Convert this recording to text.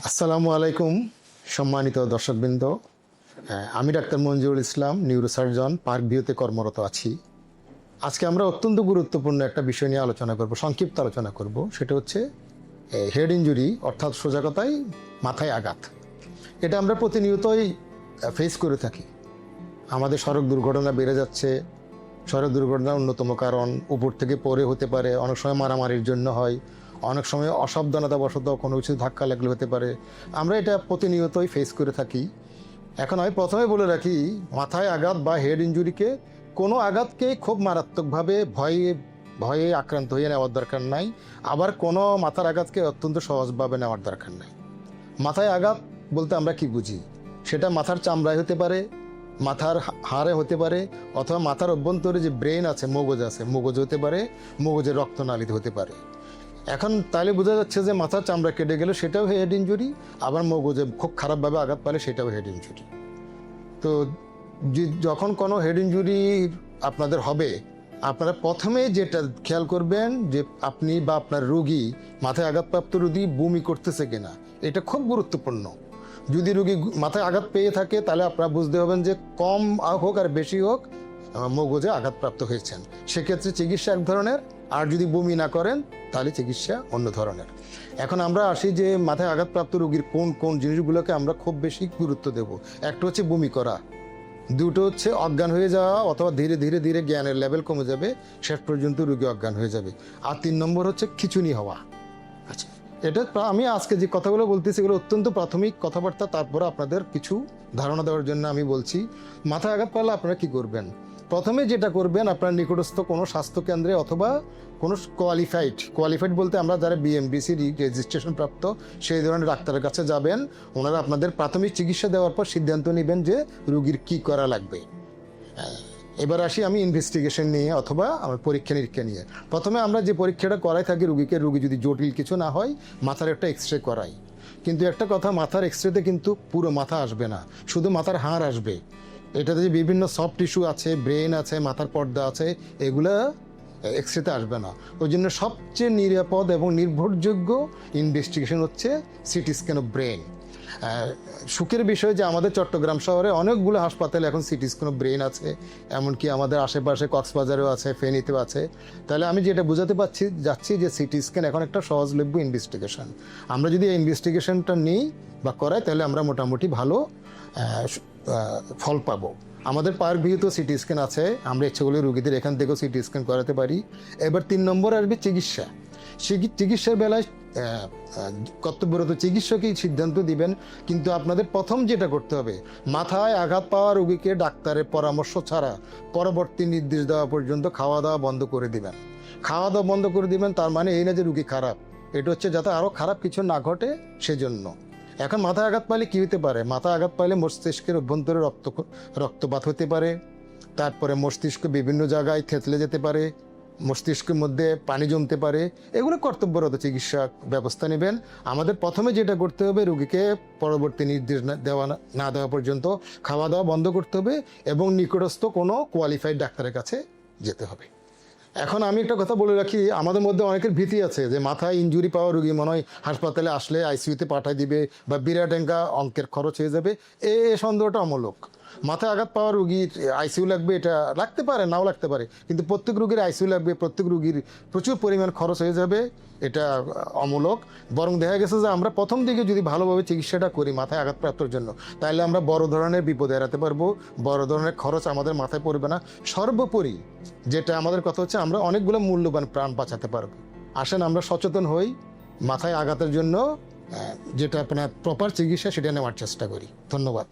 আসসালামু আলাইকুম সম্মানিত দর্শকবৃন্দ। আমি ডাক্তার মঞ্জুরুল ইসলাম, নিউরোসার্জন, পার্ক ভিউতে কর্মরত আছি। আজকে আমরা অত্যন্ত গুরুত্বপূর্ণ একটা বিষয় নিয়ে আলোচনা করব, সংক্ষিপ্ত আলোচনা করব। সেটা হচ্ছে হেড ইনজুরি, অর্থাৎ সোজা কথায় মাথায় আঘাত। এটা আমরা প্রতিনিয়তই ফেস করে থাকি। আমাদের সড়ক দুর্ঘটনা বেড়ে যাচ্ছে। সড়ক দুর্ঘটনার অন্যতম কারণ উপর থেকে পড়ে হতে পারে, অনেক সময় মারামারির জন্য হয়, অনেক সময় অসাবধানতাবশত কোনো কিছু ধাক্কা লাগলে হতে পারে। আমরা এটা প্রতিনিয়তই ফেস করে থাকি। এখন আমি প্রথমে বলে রাখি, মাথায় আঘাত বা হেড ইনজুরিকে কোনো আঘাতকেই খুব মারাত্মকভাবে ভয়ে আক্রান্ত হয়ে নেওয়ার দরকার নাই, আবার কোনো মাথার আঘাতকে অত্যন্ত সহজভাবে নেওয়ার দরকার নাই। মাথায় আঘাত বলতে আমরা কি বুঝি? সেটা মাথার চামড়ায় হতে পারে, মাথার হাড়ে হতে পারে, অথবা মাথার অভ্যন্তরে যে ব্রেন আছে, মগজ আছে, মগজ হতে পারে, মগজের রক্তনালীতে হতে পারে। এখন তাহলে বোঝা যাচ্ছে যে মাথার চামড়া কেটে গেলে সেটাও হেড ইনজুরি, আবার মগজে খুব খারাপভাবে আঘাত পালে সেটাও হেড ইনজুরি। তো যখন কোনো হেড ইনজুরি আপনাদের হবে, আপনারা প্রথমে যেটা খেয়াল করবেন যে আপনি বা আপনার রোগী, মাথায় আঘাতপ্রাপ্ত রোগী বমি করতেছে কিনা। এটা খুব গুরুত্বপূর্ণ। যদি রোগী মাথায় আঘাত পেয়ে থাকে তাহলে আপনারা বুঝতে হবেন যে কম হোক আর বেশি হোক মগজে আঘাতপ্রাপ্ত হয়েছেন। সেক্ষেত্রে চিকিৎসা এক ধরনের, আর যদি বমি না করেন তাহলে চিকিৎসা অন্য ধরনের। এখন আমরা আসি যে মাথায় আঘাতপ্রাপ্ত রোগীর কোন কোন জিনিসগুলোকে আমরা খুব বেশি গুরুত্ব দেব। একটা হচ্ছে বমি করা, দুটো হচ্ছে অজ্ঞান হয়ে যাওয়া, অথবা ধীরে ধীরে ধীরে জ্ঞানের লেভেল কমে যাবে, শেষ পর্যন্ত রোগী অজ্ঞান হয়ে যাবে। আর 3 নম্বর হচ্ছে খিঁচুনি হওয়া। আচ্ছা, এটা আমি আজকে যে কথাগুলো বলতেছি এগুলো অত্যন্ত প্রাথমিক কথাবার্তা, তারপরে আপনাদের কিছু ধারণা দেওয়ার জন্য আমি বলছি। মাথায় আঘাত পারলে আপনারা কি করবেন? প্রথমে যেটা করবেন, আপনার নিকটস্থ কোনো স্বাস্থ্যকেন্দ্রে অথবা কোনো কোয়ালিফাইড বলতে আমরা যারা বিএমডিসি রেজিস্ট্রেশন প্রাপ্ত সেই ধরনের ডাক্তারের কাছে যাবেন। ওনারা আপনাদের প্রাথমিক চিকিৎসা দেওয়ার পর সিদ্ধান্ত নেবেন যে রুগীর কি করা লাগবে। এবার আসি আমি ইনভেস্টিগেশন নিয়ে অথবা আমার পরীক্ষা নিরীক্ষা নিয়ে। প্রথমে আমরা যে পরীক্ষাটা করাই থাকি রুগী যদি জটিল কিছু না হয়, মাথার একটা এক্সরে করাই। কিন্তু একটা কথা, মাথার এক্সরেতে কিন্তু পুরো মাথা আসবে না, শুধু মাথার হাড় আসবে। এটাতে যে বিভিন্ন সফট টিস্যু আছে, ব্রেন আছে, মাথার পর্দা আছে, এগুলা এক্সরেতে আসবে না। ওই জন্য সবচেয়ে নিরাপদ এবং নির্ভরযোগ্য ইনভেস্টিগেশন হচ্ছে সিটি স্ক্যান অফ ব্রেন। সুখের বিষয় যে আমাদের চট্টগ্রাম শহরে অনেকগুলো হাসপাতালে এখন সিটি স্ক্যান অফ ব্রেন আছে, এমনকি আমাদের আশেপাশে কক্সবাজারেও আছে, ফেনীতেও আছে। তাহলে আমি যেটা বোঝাতে যাচ্ছি যে সিটি স্ক্যান এখন একটা সহজলভ্য ইনভেস্টিগেশন। আমরা যদি এই ইনভেস্টিগেশনটা নিই বা করাই তাহলে আমরা মোটামুটি ভালো ফল পাবো। আমাদের পার্ক ভিউতেও সিটি স্ক্যান আছে, আমরা ইচ্ছে করলে রুগীদের এখান থেকেও সিটি স্ক্যান করাতে পারি। এবার 3 নম্বর আসবে চিকিৎসা। চিকিৎসার বেলায় কর্তব্যরত চিকিৎসকই সিদ্ধান্ত দিবেন, কিন্তু আপনাদের প্রথম যেটা করতে হবে, মাথায় আঘাত পাওয়া রোগীকে ডাক্তারের পরামর্শ ছাড়া পরবর্তী নির্দেশ দেওয়া পর্যন্ত খাওয়া দাওয়া বন্ধ করে দিবেন। খাওয়া দাওয়া বন্ধ করে দিবেন তার মানে এই না যে রুগী খারাপ, এটা হচ্ছে যাতে আরও খারাপ কিছু না ঘটে সেজন্য। এখন মাথায় আঘাত পাইলে কী হতে পারে? মাথায় আঘাত পাইলে মস্তিষ্কের অভ্যন্তরে রক্তপাত হতে পারে, তারপরে মস্তিষ্ক বিভিন্ন জায়গায় থেতলে যেতে পারে, মস্তিষ্কের মধ্যে পানি জমতে পারে। এগুলো কর্তব্যরত চিকিৎসা ব্যবস্থা নেবেন। আমাদের প্রথমে যেটা করতে হবে, রুগীকে পরবর্তী নির্দেশ না দেওয়া পর্যন্ত খাওয়া দাওয়া বন্ধ করতে হবে এবং নিকটস্থ কোনো কোয়ালিফাইড ডাক্তারের কাছে যেতে হবে। এখন আমি একটা কথা বলে রাখি, আমাদের মধ্যে অনেকের ভীতি আছে যে মাথায় ইনজুরি পাওয়া রুগী মনে হয় হাসপাতালে আসলে আইসিইউতে পাঠিয়ে দিবে বা বিরাট অঙ্কের খরচ হয়ে যাবে। এই সন্দেহটা অমূলক। মাথায় আঘাত পাওয়া রুগীর আইসিইউ লাগবে, এটা লাগতে পারে, নাও লাগতে পারে, কিন্তু প্রত্যেক রুগীর আইসিইউ লাগবে, প্রত্যেক রুগীর প্রচুর পরিমাণ খরচ হয়ে যাবে, এটা অমূলক। বরং দেখা গেছে যে আমরা প্রথম দিকে যদি ভালোভাবে চিকিৎসাটা করি মাথায় আঘাতপ্রাপ্তর জন্য, তাহলে আমরা বড় ধরনের বিপদ এড়াতে পারবো, বড় ধরনের খরচ আমাদের মাথায় পড়বে না। সর্বোপরি যেটা আমাদের কথা হচ্ছে, আমরা অনেকগুলো মূল্যবান প্রাণ বাঁচাতে পারবো। আসেন আমরা সচেতন হই, মাথায় আঘাতের জন্য যেটা আপনার প্রপার চিকিৎসা সেটা নেওয়ার চেষ্টা করি। ধন্যবাদ।